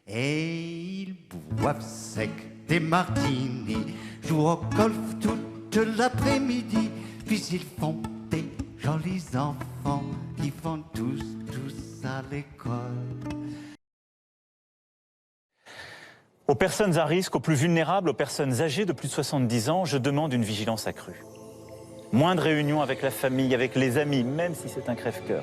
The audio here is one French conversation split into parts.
Et ils boivent sec des martinis, jouent au golf toute l'après-midi, puis ils font des jolis enfants qui vont tous à l'école. Aux personnes à risque, aux plus vulnérables, aux personnes âgées de plus de 70 ans, je demande une vigilance accrue. Moins de réunions avec la famille, avec les amis, même si c'est un crève-cœur.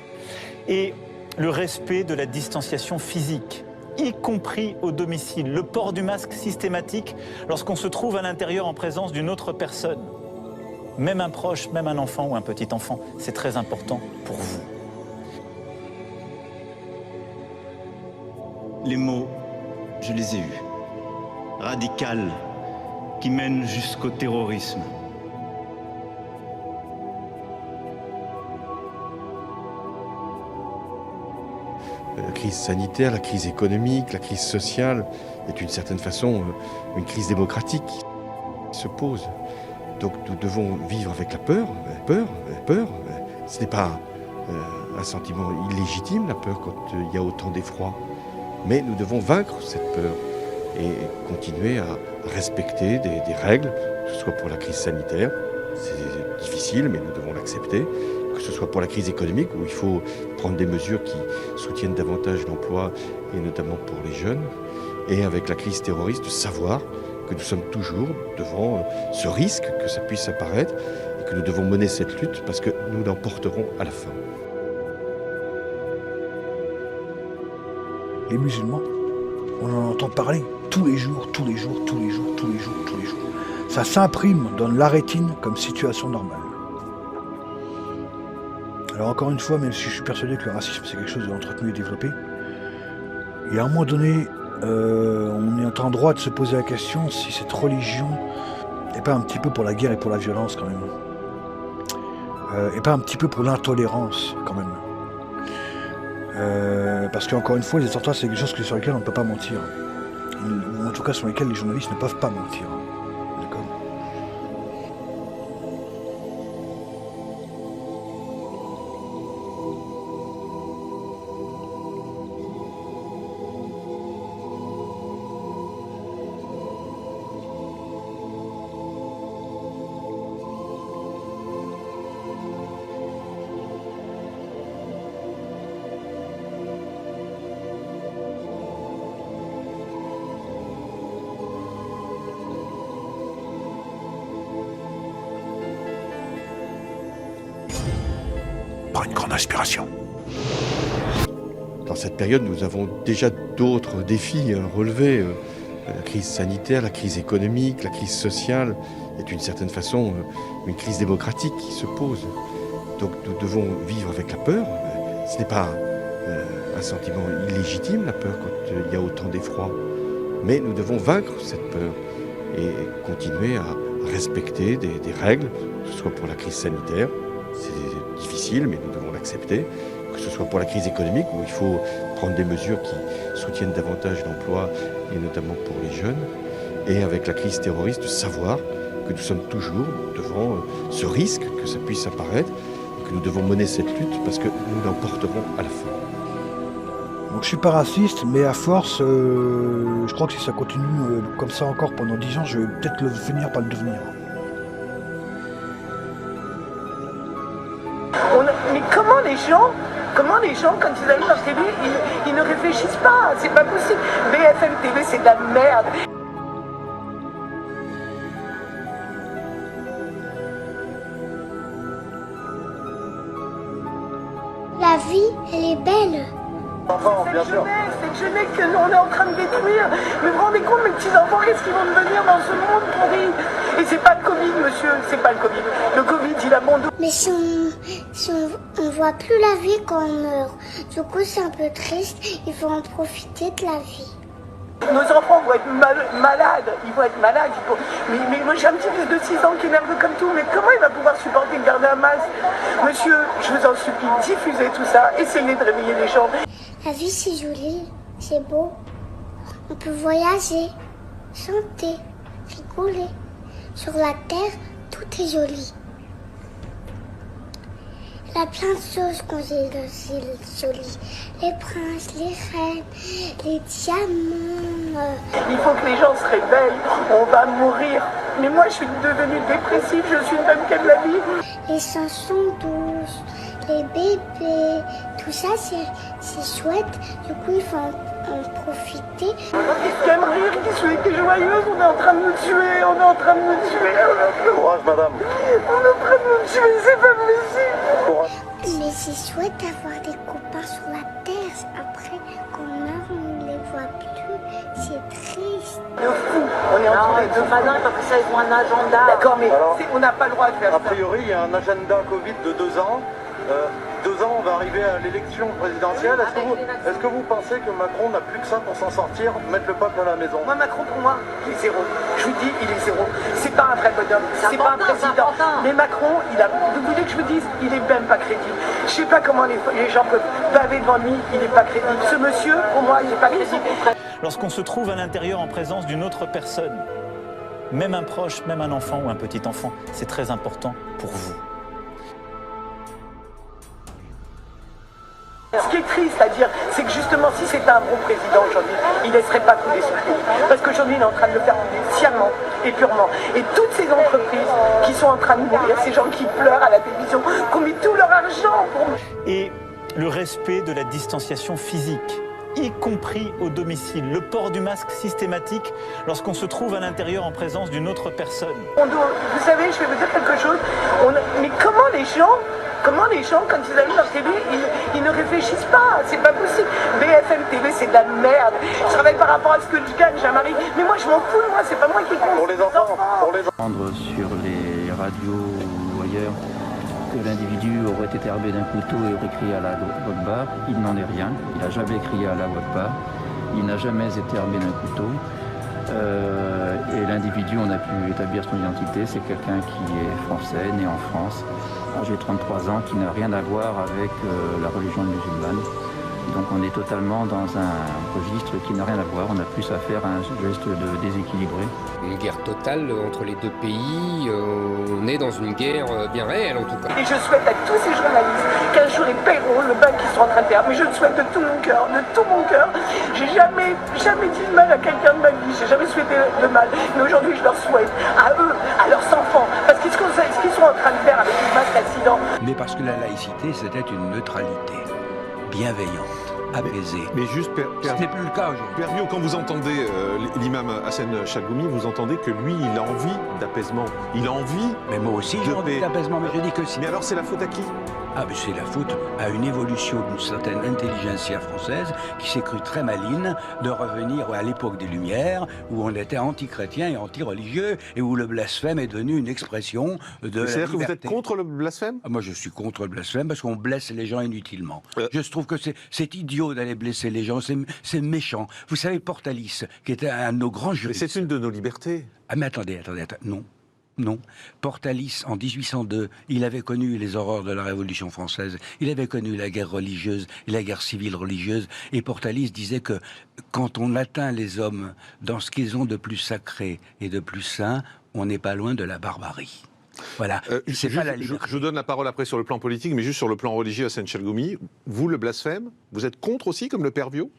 Et le respect de la distanciation physique, y compris au domicile. Le port du masque systématique lorsqu'on se trouve à l'intérieur en présence d'une autre personne. Même un proche, même un enfant ou un petit enfant, c'est très important pour vous. Les mots, je les ai eus. Radical, qui mène jusqu'au terrorisme. La crise sanitaire, la crise économique, la crise sociale est d'une certaine façon une crise démocratique qui se pose. Donc nous devons vivre avec la peur. Ce n'est pas un sentiment illégitime, la peur, quand il y a autant d'effroi. Mais nous devons vaincre cette peur et continuer à respecter des règles, que ce soit pour la crise sanitaire, c'est difficile, mais nous devons l'accepter, que ce soit pour la crise économique, où il faut prendre des mesures qui soutiennent davantage l'emploi, et notamment pour les jeunes, et avec la crise terroriste, de savoir que nous sommes toujours devant ce risque que ça puisse apparaître, et que nous devons mener cette lutte, parce que nous l'emporterons à la fin. Les musulmans, on en entend parler tous les jours. Ça s'imprime dans la rétine comme situation normale. Alors encore une fois, même si je suis persuadé que le racisme c'est quelque chose d'entretenu et développé, il y a un moment donné, on est en droit de se poser la question si cette religion n'est pas un petit peu pour la guerre et pour la violence quand même. Et pas un petit peu pour l'intolérance quand même. Parce qu'encore une fois, les attentats, c'est quelque chose sur lesquelles on ne peut pas mentir. Ou en tout cas sur lesquels les journalistes ne peuvent pas mentir. D'accord ? Par une grande inspiration. Dans cette période, nous avons déjà d'autres défis à relever. La crise sanitaire, la crise économique, la crise sociale est d'une certaine façon une crise démocratique qui se pose. Donc nous devons vivre avec la peur. Ce n'est pas un sentiment illégitime, la peur, quand il y a autant d'effroi. Mais nous devons vaincre cette peur et continuer à respecter des règles, que ce soit pour la crise sanitaire, c'est difficile, mais nous devons l'accepter, que ce soit pour la crise économique, où il faut prendre des mesures qui soutiennent davantage l'emploi, et notamment pour les jeunes, et avec la crise terroriste, de savoir que nous sommes toujours devant ce risque que ça puisse apparaître, et que nous devons mener cette lutte, parce que nous l'emporterons à la fin. Donc je suis pas raciste, mais à force, je crois que si ça continue comme ça encore pendant 10 ans, je vais peut-être finir par le devenir. Mais comment les gens, quand ils arrivent en télé, ils ne réfléchissent pas, c'est pas possible. BFM TV, c'est de la merde. La vie, elle est belle. Cette jeunesse que nous on est en train de détruire. Mais vous vous rendez compte, mes petits-enfants, qu'est-ce qu'ils vont devenir dans ce monde pourri? Et c'est pas le Covid, monsieur, c'est pas le Covid. Le Covid, il a bon dos. Mais si on voit plus la vie quand on meurt, du coup c'est un peu triste, il faut en profiter de la vie. Nos enfants vont être malades, ils vont être malades. Mais moi j'ai un petit fils de 6 ans qui est nerveux comme tout, mais comment il va pouvoir supporter de garder un masque? Monsieur, je vous en supplie, diffusez tout ça, essayez de réveiller les gens. La vie c'est joli, c'est beau. On peut voyager, chanter, rigoler. Sur la terre, tout est joli. Il y a plein de choses qu'on dit dans ce lit. Les princes, les reines, les diamants. Il faut que les gens se réveillent, on va mourir. Mais moi, je suis devenue dépressive, je suis une femme qui aime la vie. Les chansons douces, les bébés, tout ça, c'est chouette. Du coup, il faut en profiter. Qui aime rire, qui souhaite des joyeuses, on est en train de nous tuer, on est en train de nous tuer. Courage, madame. On est en train de nous tuer, c'est pas possible. Courage. Mais c'est chouette d'avoir des copains sur la terre. Après, quand on meurt, on ne les voit plus. C'est triste. De fou, on est entouré de fous. Maintenant, parce que ça, ils ont un agenda. D'accord, mais Alors, on n'a pas le droit de faire A ça. priori, il y a un agenda Covid de 2 ans. 2 ans, on va arriver à l'élection présidentielle. Est-ce que vous pensez que Macron n'a plus que ça pour s'en sortir, mettre le peuple à la maison? Moi, Macron, pour moi, il est zéro. Je vous dis, il est zéro. C'est pas un vrai bonhomme, c'est pas un président. Mais Macron, vous voulez que je vous dise, il est même pas crédible. Je sais pas comment les gens peuvent baver devant lui, il n'est pas crédible. Ce monsieur, pour moi, il n'est pas crédible. Lorsqu'on se trouve à l'intérieur en présence d'une autre personne, même un proche, même un enfant ou un petit enfant, c'est très important pour vous. Ce qui est triste à dire, c'est que justement, si c'était un bon président aujourd'hui, il ne laisserait pas couler ce pays. Parce qu'aujourd'hui, il est en train de le faire couler sciemment et purement. Et toutes ces entreprises qui sont en train de mourir, ces gens qui pleurent à la télévision, qui ont mis tout leur argent pour... Et le respect de la distanciation physique, y compris au domicile, le port du masque systématique lorsqu'on se trouve à l'intérieur en présence d'une autre personne. Vous savez, je vais vous dire quelque chose, mais comment les gens, quand ils allument leur télé, ils ne réfléchissent pas, c'est pas possible. BFM TV, c'est de la merde. Je travaille par rapport à ce que je gagne, j'ai un mari, mais moi je m'en fous, moi, c'est pas moi qui compte. Pour les enfants, Prendre sur les radios ou ailleurs que l'individu aurait été armé d'un couteau et aurait crié à la Wakbar, il n'en est rien. Il n'a jamais crié à la Wakbar. Il n'a jamais été armé d'un couteau. Et l'individu, on a pu établir son identité, c'est quelqu'un qui est français, né en France, âgé de 33 ans, qui n'a rien à voir avec la religion musulmane. Donc on est totalement dans un registre qui n'a rien à voir, on a plus à faire un geste de déséquilibré. Une guerre totale entre les deux pays, on est dans une guerre bien réelle en tout cas. Et je souhaite à tous ces journalistes qu'un jour ils paieront le bain qu'ils sont en train de faire. Mais je le souhaite de tout mon cœur, de tout mon cœur. J'ai jamais dit de mal à quelqu'un de ma vie, j'ai jamais souhaité de mal. Mais aujourd'hui je leur souhaite, à eux, à leurs enfants, parce qu'ils sont en train de faire avec les masques accidents. Mais parce que la laïcité, c'était une neutralité bienveillante, apaisée. Mais juste, Ce n'est plus le cas aujourd'hui. Père Vio, quand vous entendez l'imam Hassan Chalgoumi, vous entendez que lui, il a envie d'apaisement. Il a envie. Mais moi aussi, j'ai envie d'apaisement, mais je dis que si. Mais alors, c'est la faute à qui? Ah, mais c'est la faute à une évolution d'une certaine intelligentsia française qui s'est crue très maligne de revenir à l'époque des Lumières où on était anti-chrétien et anti-religieux et où le blasphème est devenu une expression de la C'est-à-dire que vous liberté. êtes contre le blasphème? Moi, je suis contre le blasphème parce qu'on blesse les gens inutilement. Je trouve que c'est idiot d'aller blesser les gens, c'est méchant. Vous savez, Portalis, qui était un de nos grands juristes... Mais c'est une de nos libertés. Ah, mais attendez, non. Non. Portalis, en 1802, il avait connu les horreurs de la Révolution française, il avait connu la guerre religieuse et la guerre civile religieuse, et Portalis disait que quand on atteint les hommes dans ce qu'ils ont de plus sacré et de plus saint, on n'est pas loin de la barbarie. Voilà, c'est pas la liberté. Je vous donne la parole après sur le plan politique, mais juste sur le plan religieux, Hassan Chalgoumi, vous, le blasphème, vous êtes contre aussi, comme le Père Vio?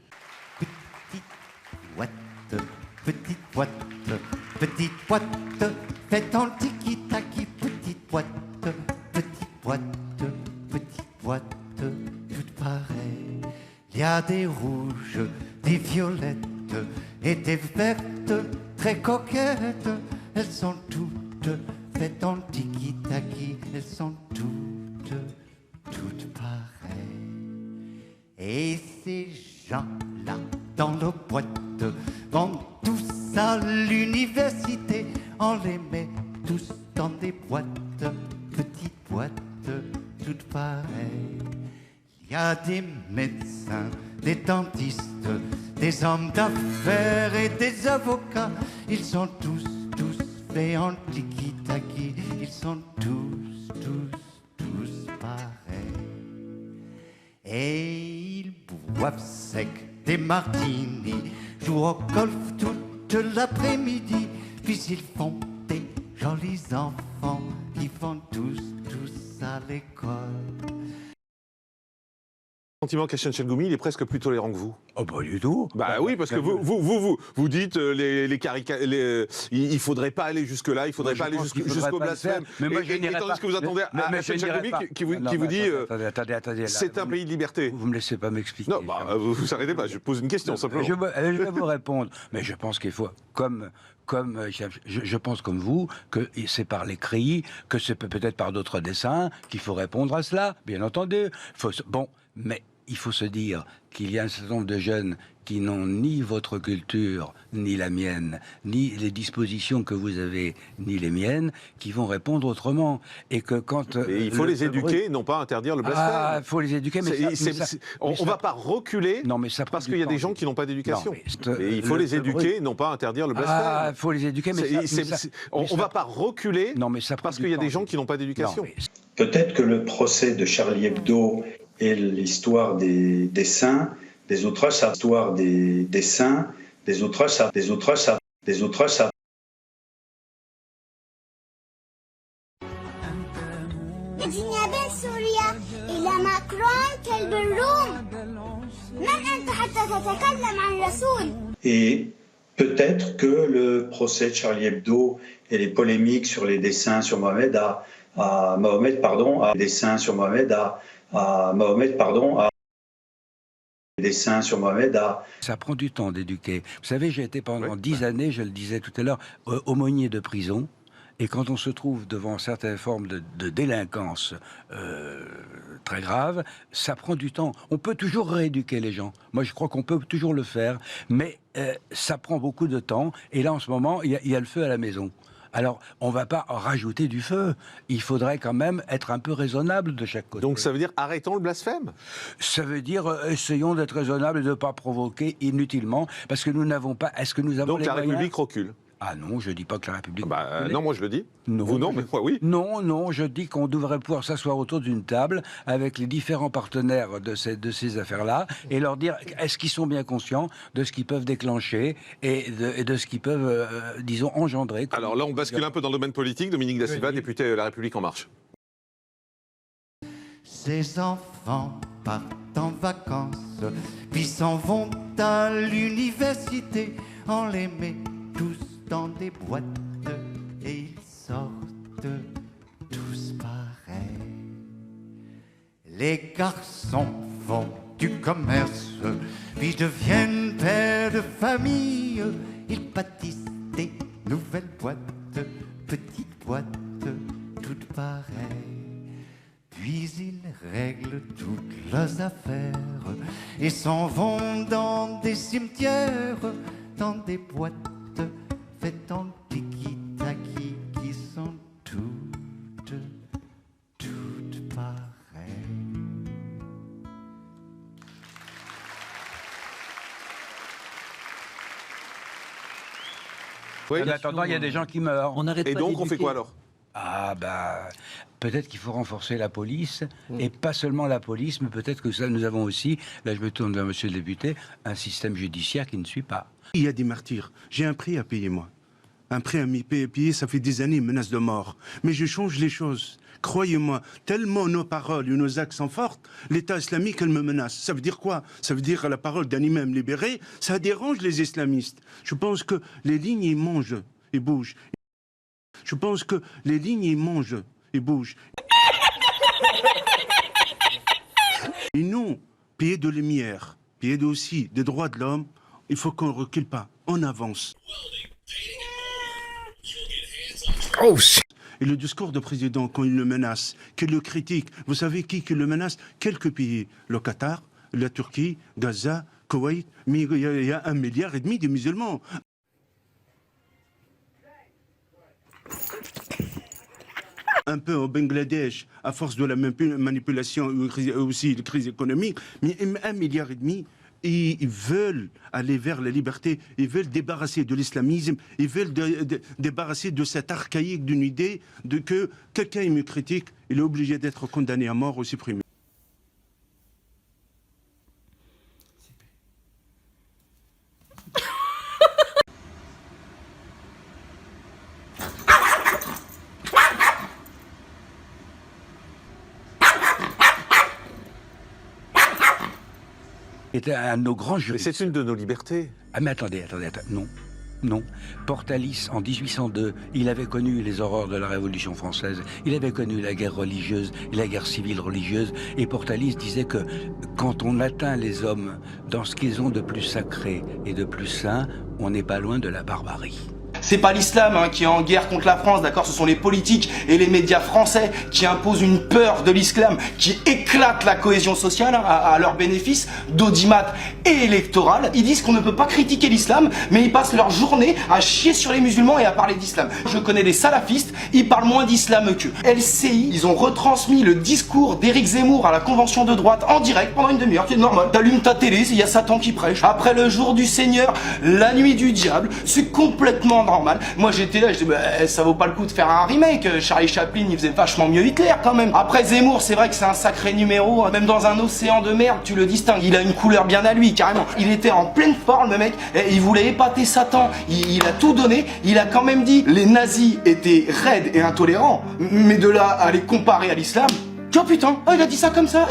Petite boîte, faites en tiki-taki, petite boîte, toutes pareilles. Il y a des rouges, des violettes et des vertes, très coquettes. Elles sont toutes faites en tiki-taki, elles sont toutes pareilles. Et ces gens-là, dans nos boîtes, vont tous à l'université. On les met tous dans des boîtes, petites boîtes, toutes pareilles. Il y a des médecins, des dentistes, des hommes d'affaires et des avocats. Ils sont tous faits en tiki-taki. Ils sont tous pareils. Et ils boivent sec des martinis, jouent au golf toute l'après-midi, puis ils font des jolis enfants qui font tous à l'école. sentiment qu'Hachem Chalgoumi, il est presque plus tolérant que vous. Oh, pas du tout. Bah oui, parce que vous dites il faudrait pas aller jusque-là, il faudrait pas aller jusqu'au blasphème. Mais moi, et tandis que vous attendez à Hachem Chalgoumi qui vous dit c'est un pays de liberté. Vous me laissez pas m'expliquer. Non, vous arrêtez pas, je pose une question simplement. Je vais vous répondre. Mais je pense qu'il faut, je pense comme vous, que c'est par l'écrit, que c'est peut-être par d'autres dessins qu'il faut répondre à cela, bien entendu. Bon, mais il faut se dire qu'il y a un certain nombre de jeunes qui n'ont ni votre culture, ni la mienne, ni les dispositions que vous avez, ni les miennes, qui vont répondre autrement. Et que quand... il faut les éduquer, non pas interdire le blasphème. Ah, il faut les éduquer, mais on ne va pas reculer parce qu'il y a des gens qui n'ont pas d'éducation. Il faut les éduquer, non pas interdire le blasphème. Ah, il faut les éduquer, mais on ne va pas reculer parce qu'il y a des gens qui n'ont pas d'éducation. Peut-être que le procès de Charlie Hebdo et l'histoire des saints, des outrages, l'histoire des saints, des outrages. جناب سوريا إلى ماكرون كلب الروم من أنت حتى تتكلم عن رسول. Et peut-être que le procès de Charlie Hebdo et les polémiques sur les dessins sur Mohamed Ça prend du temps d'éduquer. Vous savez, j'ai été pendant 10 années, je le disais tout à l'heure, aumônier de prison. Et quand on se trouve devant certaines formes de délinquance très graves, ça prend du temps. On peut toujours rééduquer les gens. Moi, je crois qu'on peut toujours le faire. Mais ça prend beaucoup de temps. Et là, en ce moment, il y a le feu à la maison. Alors, on ne va pas rajouter du feu. Il faudrait quand même être un peu raisonnable de chaque côté. Donc ça veut dire arrêtons le blasphème? Ça veut dire essayons d'être raisonnables et de ne pas provoquer inutilement, parce que nous n'avons pas... Est-ce que nous avons Donc la République recule? Ah non, je ne dis pas que la République... non, moi je le dis. Non, vous non, mais moi oui. Non, je dis qu'on devrait pouvoir s'asseoir autour d'une table avec les différents partenaires de ces affaires-là et leur dire est-ce qu'ils sont bien conscients de ce qu'ils peuvent déclencher et de ce qu'ils peuvent, disons, engendrer. Alors là, on bascule un peu dans le domaine politique. Dominique Da Silva, député La République En Marche. Ces enfants partent en vacances, puis s'en vont à l'université. On les met tous dans des boîtes et ils sortent tous pareils. Les garçons font du commerce, puis deviennent pères de famille. Ils bâtissent des nouvelles boîtes, petites boîtes, toutes pareilles. Puis ils règlent toutes leurs affaires et s'en vont dans des cimetières, dans des boîtes faites en tiki-taki qui sont toutes pareilles. Oui, en attendant, il y a des gens qui meurent. Et donc, on fait quoi alors? Ah bah, peut-être qu'il faut renforcer la police, et pas seulement la police, mais peut-être que ça, nous avons aussi, là je me tourne vers monsieur le député, un système judiciaire qui ne suit pas. Il y a des martyrs. J'ai un prix à payer, moi. Un prix à payer, ça fait des années, menace de mort. Mais je change les choses. Croyez-moi, tellement nos paroles et nos actes sont fortes, l'État islamique, elle me menace. Ça veut dire quoi? Ça veut dire la parole d'un imam libéré, ça dérange les islamistes. Je pense que les lignes, ils mangent et bougent. Je pense que les lignes, ils mangent et bougent. Et non, pays de lumière, pays aussi des droits de l'homme, il faut qu'on ne recule pas, on avance. Oh, et le discours du président, quand il le menace, qu'il le critique, vous savez qui le menace? Quelques pays, le Qatar, la Turquie, Gaza, Koweït, mais il y a 1,5 milliard de musulmans. Un peu au Bangladesh, à force de la manipulation et aussi de crise économique, mais 1,5 milliard, ils veulent aller vers la liberté, ils veulent débarrasser de l'islamisme, ils veulent débarrasser de cette archaïque d'une idée de que quelqu'un me critique, il est obligé d'être condamné à mort ou supprimé. C'était un de nos grands juristes. Mais c'est une de nos libertés. Ah mais attendez, non. Non. Portalis, en 1802, il avait connu les horreurs de la Révolution française, il avait connu la guerre religieuse et la guerre civile religieuse, et Portalis disait que quand on atteint les hommes dans ce qu'ils ont de plus sacré et de plus saint, on n'est pas loin de la barbarie. C'est pas l'islam qui est en guerre contre la France, d'accord? Ce sont les politiques et les médias français qui imposent une peur de l'islam, qui éclate la cohésion sociale à leur bénéfice, d'audimat et électoral. Ils disent qu'on ne peut pas critiquer l'islam, mais ils passent leur journée à chier sur les musulmans et à parler d'islam. Je connais des salafistes, ils parlent moins d'islam qu'eux. LCI, ils ont retransmis le discours d'Éric Zemmour à la convention de droite en direct pendant une demi-heure. C'est normal. T'allumes ta télé, il y a Satan qui prêche. Après le jour du Seigneur, la nuit du diable, c'est complètement normal. Moi j'étais là, je dis ça vaut pas le coup de faire un remake. Charlie Chaplin il faisait vachement mieux Hitler quand même. Après Zemmour, c'est vrai que c'est un sacré numéro. Même dans un océan de merde, tu le distingues. Il a une couleur bien à lui, carrément. Il était en pleine forme le mec. Et il voulait épater Satan. Il a tout donné. Il a quand même dit les nazis étaient raides et intolérants. Mais de là à les comparer à l'islam. Oh putain, oh, il a dit ça comme ça,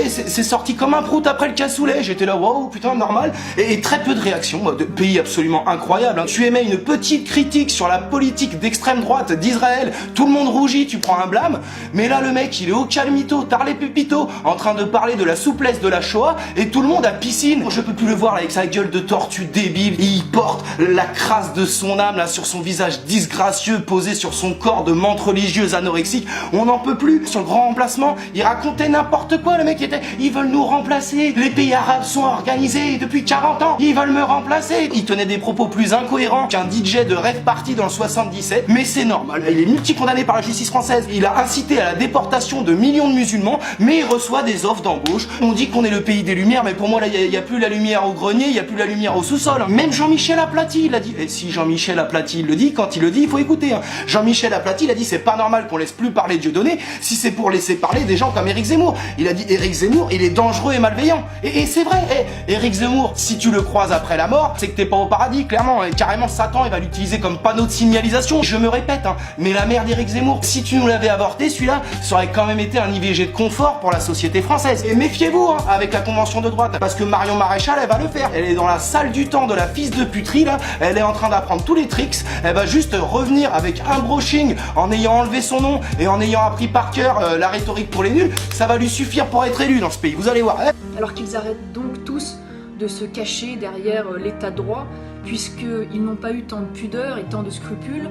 c'est sorti comme un prout après le cassoulet. J'étais là, waouh, putain, normal. Et très peu de réactions, de pays absolument incroyable. Tu émets une petite critique sur la politique d'extrême droite d'Israël, tout le monde rougit, tu prends un blâme. Mais là, le mec, il est au calmito, tarlé pupito, en train de parler de la souplesse de la Shoah, et tout le monde à piscine. Je peux plus le voir là, avec sa gueule de tortue débile. Il porte la crasse de son âme là sur son visage disgracieux, posé sur son corps de menthe religieuse anorexique. On n'en peut plus. Sur le grand remplacement, il racontait n'importe quoi, le mec était, ils veulent nous remplacer, les pays arabes sont organisés depuis 40 ans, ils veulent me remplacer. Il tenait des propos plus incohérents qu'un DJ de rave party dans le 77, mais c'est normal, il est multi-condamné par la justice française, il a incité à la déportation de millions de musulmans, mais il reçoit des offres d'embauche. On dit qu'on est le pays des lumières, mais pour moi là, il y a plus la lumière au grenier, il y a plus la lumière au sous-sol. Même Jean-Michel Aplathy, il a dit, et si Jean-Michel Aplathy le dit, quand il le dit, il faut écouter. Jean-Michel Aplathy, il a dit, c'est pas normal qu'on laisse plus parler Dieudonné, si c'est pour laisser parler des gens comme Éric Zemmour. Il a dit Éric Zemmour, il est dangereux et malveillant. Et c'est vrai, Éric Zemmour, si tu le croises après la mort, c'est que t'es pas au paradis, clairement. Et carrément, Satan, il va l'utiliser comme panneau de signalisation. Je me répète, mais la mère d'Éric Zemmour, si tu nous l'avais avorté, celui-là, ça aurait quand même été un IVG de confort pour la société française. Et méfiez-vous, avec la convention de droite, parce que Marion Maréchal, elle va le faire. Elle est dans la salle du temps de la fils de puterie, là. Elle est en train d'apprendre tous les tricks. Elle va juste revenir avec un brushing en ayant enlevé son nom et en ayant appris par cœur la rhétorique pour les nuls. Ça va lui suffire pour être élu dans ce pays, vous allez voir. Alors qu'ils arrêtent donc tous de se cacher derrière l'état de droit, puisqu'ils n'ont pas eu tant de pudeur et tant de scrupules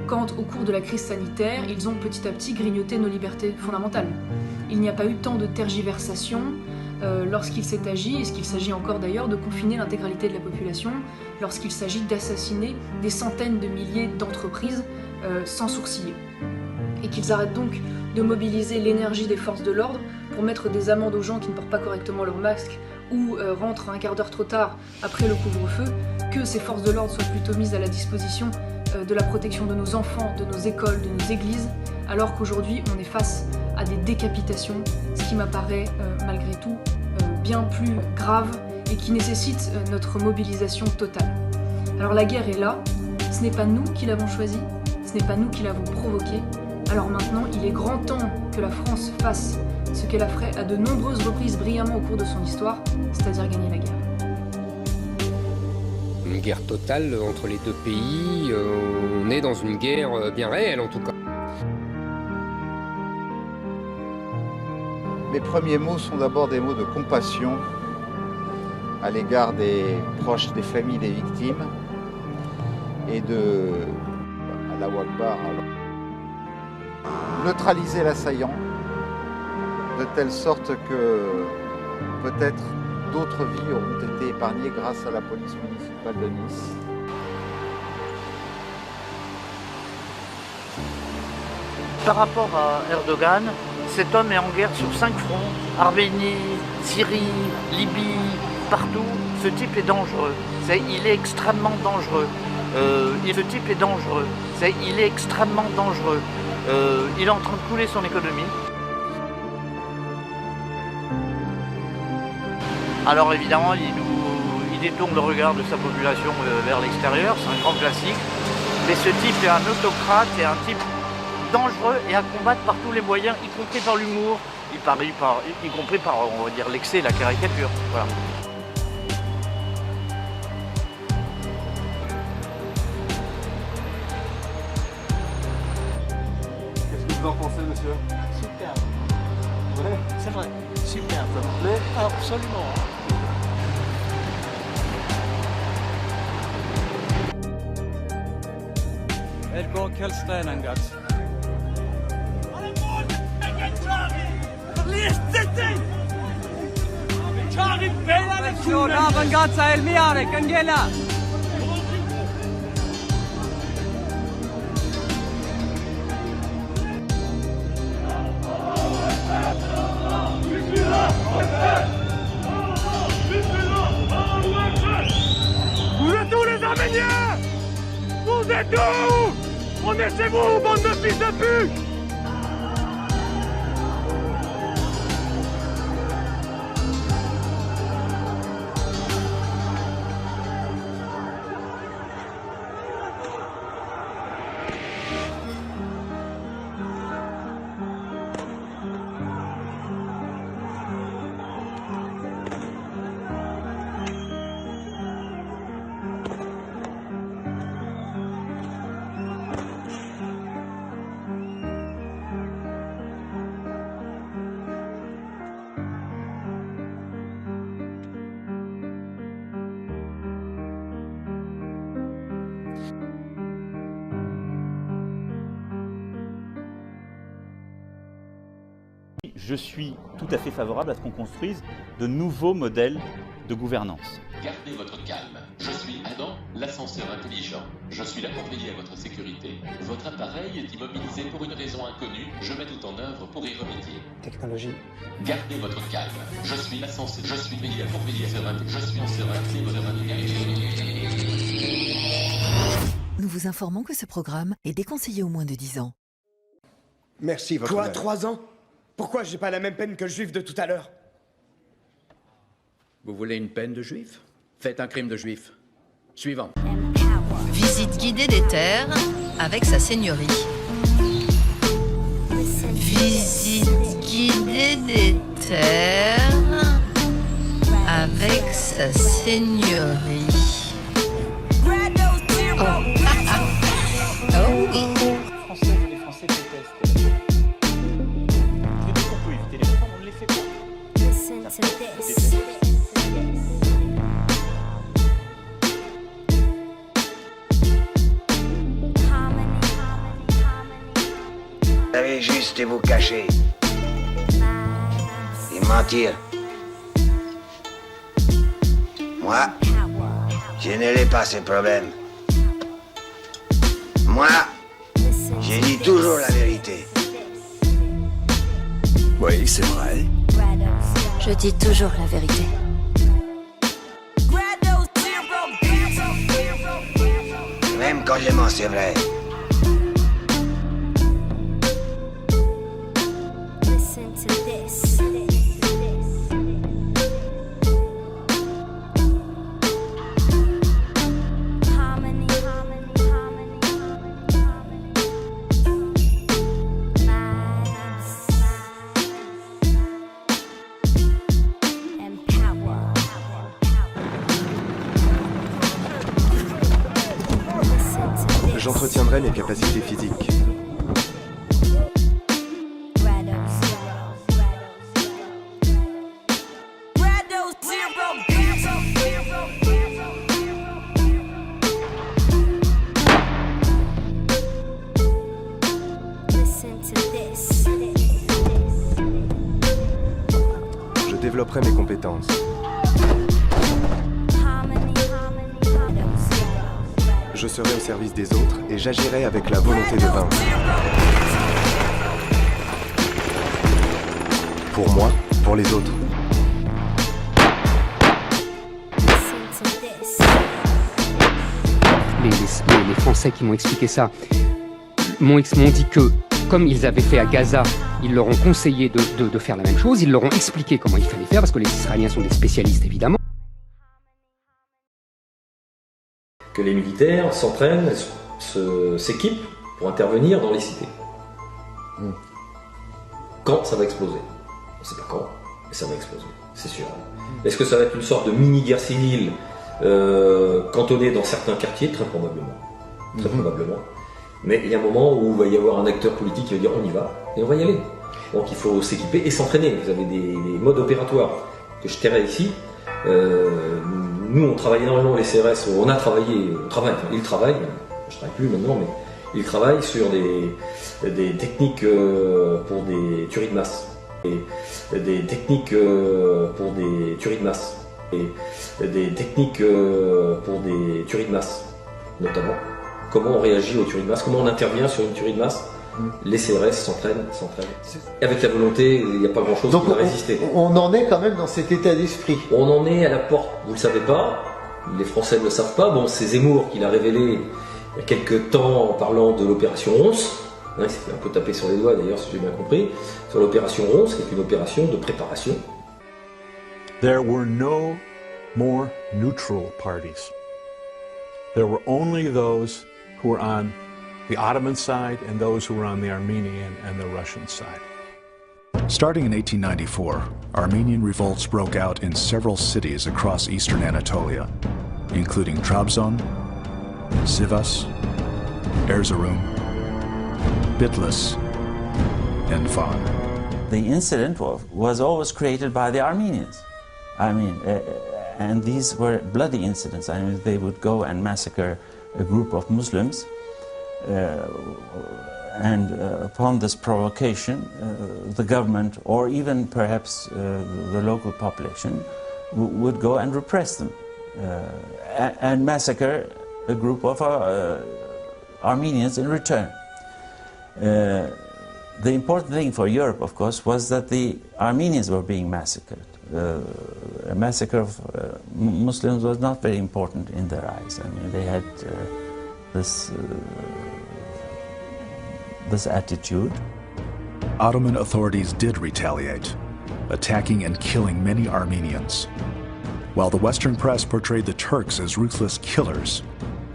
quand, au cours de la crise sanitaire, ils ont petit à petit grignoté nos libertés fondamentales. Il n'y a pas eu tant de tergiversation lorsqu'il s'est agi, et ce qu'il s'agit encore d'ailleurs, de confiner l'intégralité de la population, lorsqu'il s'agit d'assassiner des centaines de milliers d'entreprises sans sourciller. Et qu'ils arrêtent donc de mobiliser l'énergie des forces de l'ordre pour mettre des amendes aux gens qui ne portent pas correctement leur masque ou rentrent un quart d'heure trop tard après le couvre-feu, que ces forces de l'ordre soient plutôt mises à la disposition de la protection de nos enfants, de nos écoles, de nos églises, alors qu'aujourd'hui on est face à des décapitations, ce qui m'apparaît malgré tout bien plus grave et qui nécessite notre mobilisation totale. Alors la guerre est là, ce n'est pas nous qui l'avons choisie, ce n'est pas nous qui l'avons provoquée. Alors maintenant, il est grand temps que la France fasse ce qu'elle a fait à de nombreuses reprises brillamment au cours de son histoire, c'est-à-dire gagner la guerre. Une guerre totale entre les deux pays, on est dans une guerre bien réelle en tout cas. Mes premiers mots sont d'abord des mots de compassion à l'égard des proches, des familles des victimes et de Allahu Akbar, neutraliser l'assaillant de telle sorte que peut-être d'autres vies auront été épargnées grâce à la police municipale de Nice. Par rapport à Erdogan, cet homme est en guerre sur 5 fronts, Arménie, Syrie, Libye, partout. Ce type est dangereux, il est extrêmement dangereux. Ce type est dangereux, il est extrêmement dangereux. Il est en train de couler son économie. Alors évidemment, il détourne le regard de sa population vers l'extérieur, c'est un grand classique. Mais ce type est un autocrate et un type dangereux et à combattre par tous les moyens, y compris par l'humour, y compris par, on va dire, l'excès, la caricature. Voilà. monsieur. Super. Ouais. C'est vrai. Super, ça vous plaît? Absolument. Elko Kelsteinangat. Ragazza il miare, Cangela! Vous êtes où les Arméniens? Vous êtes où? On est chez vous, bande de fils de pute! Je suis tout à fait favorable à ce qu'on construise de nouveaux modèles de gouvernance. Gardez votre calme. Je suis Adam, l'ascenseur intelligent. Je suis là pour veiller à votre sécurité. Votre appareil est immobilisé pour une raison inconnue. Je mets tout en œuvre pour y remédier. Technologie. Gardez votre calme. Je suis l'ascenseur. Je suis veillé pour veiller à votre Je suis en serein. Nous vous informons que ce programme est déconseillé aux moins de 10 ans. Merci, votre Quoi, honneur. 3 ans? Pourquoi j'ai pas la même peine que le juif de tout à l'heure? Vous voulez une peine de juif? Faites un crime de juif. Suivant. Visite guidée des terres avec sa seigneurie. Visite guidée des terres avec sa seigneurie. Oh, oh oui. Les Français détestent. Je dis qu'on peut éviter les réformes, on ne les fait pas. Vous savez juste vous cacher et mentir. Moi, je ne l'ai pas ces problèmes. Moi, j'ai dit toujours la vérité. Oui, c'est vrai. Je dis toujours la vérité. Même quand je mens, c'est vrai. J'entretiendrai mes capacités physiques. Je développerai mes compétences. Je serai au service des autres et j'agirai avec la volonté de vaincre. Pour moi, pour les autres. Les Français qui m'ont expliqué ça m'ont dit que, comme ils avaient fait à Gaza, ils leur ont conseillé de faire la même chose, ils leur ont expliqué comment il fallait faire, parce que les Israéliens sont des spécialistes évidemment. Que les militaires s'entraînent, s'équipent pour intervenir dans les cités. Quand ça va exploser? On ne sait pas quand, mais ça va exploser, c'est sûr. Est-ce que ça va être une sorte de mini-guerre civile cantonnée dans certains quartiers? Très probablement. Très probablement. Mais il y a un moment où il va y avoir un acteur politique qui va dire on y va, et on va y aller. Donc il faut s'équiper et s'entraîner. Vous avez des modes opératoires que je tairai ici. Nous, on travaille énormément, les CRS, on travaille, ils travaillent, je ne travaille plus maintenant, mais ils travaillent sur des techniques pour des tueries de masse. Des techniques pour des tueries de masse. Des techniques pour des tueries de masse, notamment. Comment on réagit aux tueries de masse, comment on intervient sur une tuerie de masse. Les CRS s'entraînent. Et avec la volonté, il n'y a pas grand-chose qui va résister. On en est quand même dans cet état d'esprit. On en est à la porte, vous ne le savez pas, les Français ne le savent pas. Bon, c'est Zemmour qui l'a révélé il y a quelques temps en parlant de l'opération Ronce. Il s'est fait un peu taper sur les doigts d'ailleurs, si j'ai bien compris, sur l'opération Ronce, qui est une opération de préparation. There were no more neutral parties. There were only those who were on the Ottoman side and those who were on the Armenian and the Russian side. Starting in 1894, Armenian revolts broke out in several cities across eastern Anatolia, including Trabzon, Sivas, Erzurum, Bitlis, and Van. The incident was always created by the Armenians. I mean, and these were bloody incidents. I mean, they would go and massacre a group of Muslims, and upon this provocation, the government, or even perhaps the local population, would go and repress them and massacre a group of Armenians in return. The important thing for Europe, of course, was that the Armenians were being massacred. A massacre of Muslims was not very important in their eyes. I mean, they had this attitude. Ottoman authorities did retaliate, attacking and killing many Armenians. While the Western press portrayed the Turks as ruthless killers,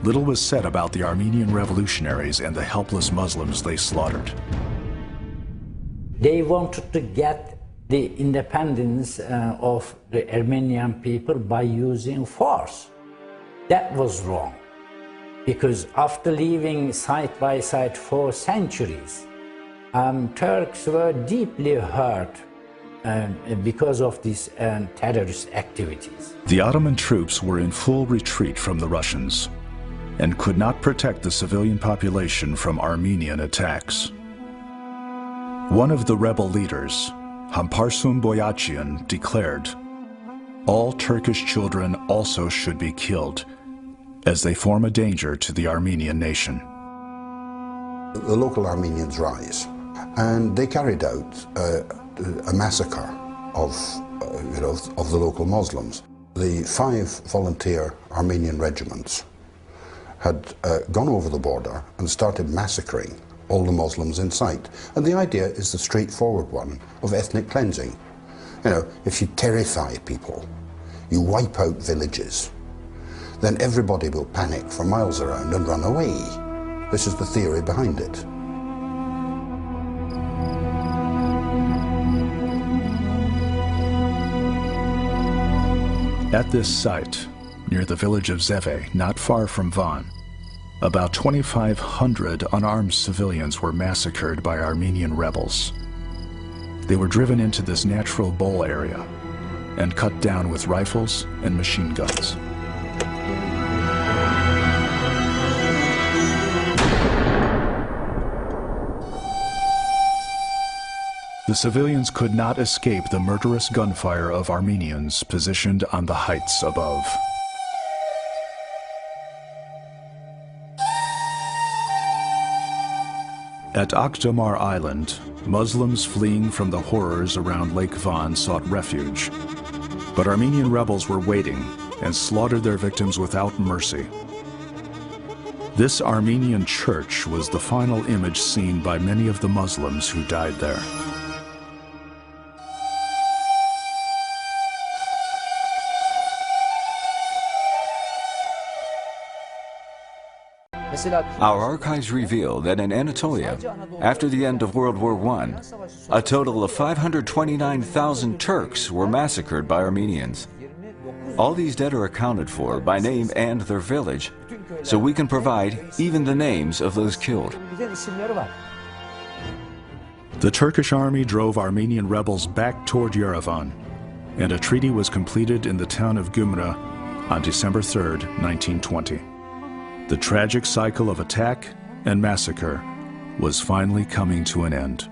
little was said about the Armenian revolutionaries and the helpless Muslims they slaughtered. They wanted to get the independence of the Armenian people by using force. That was wrong, because after living side by side for centuries, Turks were deeply hurt because of these terrorist activities. The Ottoman troops were in full retreat from the Russians and could not protect the civilian population from Armenian attacks. One of the rebel leaders, Hamparsum Boyachian, declared, "All Turkish children also should be killed, as they form a danger to the Armenian nation." The local Armenians rise, and they carried out a massacre of the local Muslims. The 5 volunteer Armenian regiments had gone over the border and started massacring all the Muslims in sight. And the idea is the straightforward one of ethnic cleansing. You know, if you terrify people, you wipe out villages, then everybody will panic for miles around and run away. This is the theory behind it. At this site, near the village of Zeve, not far from Van, about 2,500 unarmed civilians were massacred by Armenian rebels. They were driven into this natural bowl area and cut down with rifles and machine guns. The civilians could not escape the murderous gunfire of Armenians positioned on the heights above. At Akdamar Island, Muslims fleeing from the horrors around Lake Van sought refuge. But Armenian rebels were waiting and slaughtered their victims without mercy. This Armenian church was the final image seen by many of the Muslims who died there. Our archives reveal that in Anatolia, after the end of World War I, a total of 529,000 Turks were massacred by Armenians. All these dead are accounted for by name and their village, so we can provide even the names of those killed. The Turkish army drove Armenian rebels back toward Yerevan, and a treaty was completed in the town of Gümrü on December 3, 1920. The tragic cycle of attack and massacre was finally coming to an end.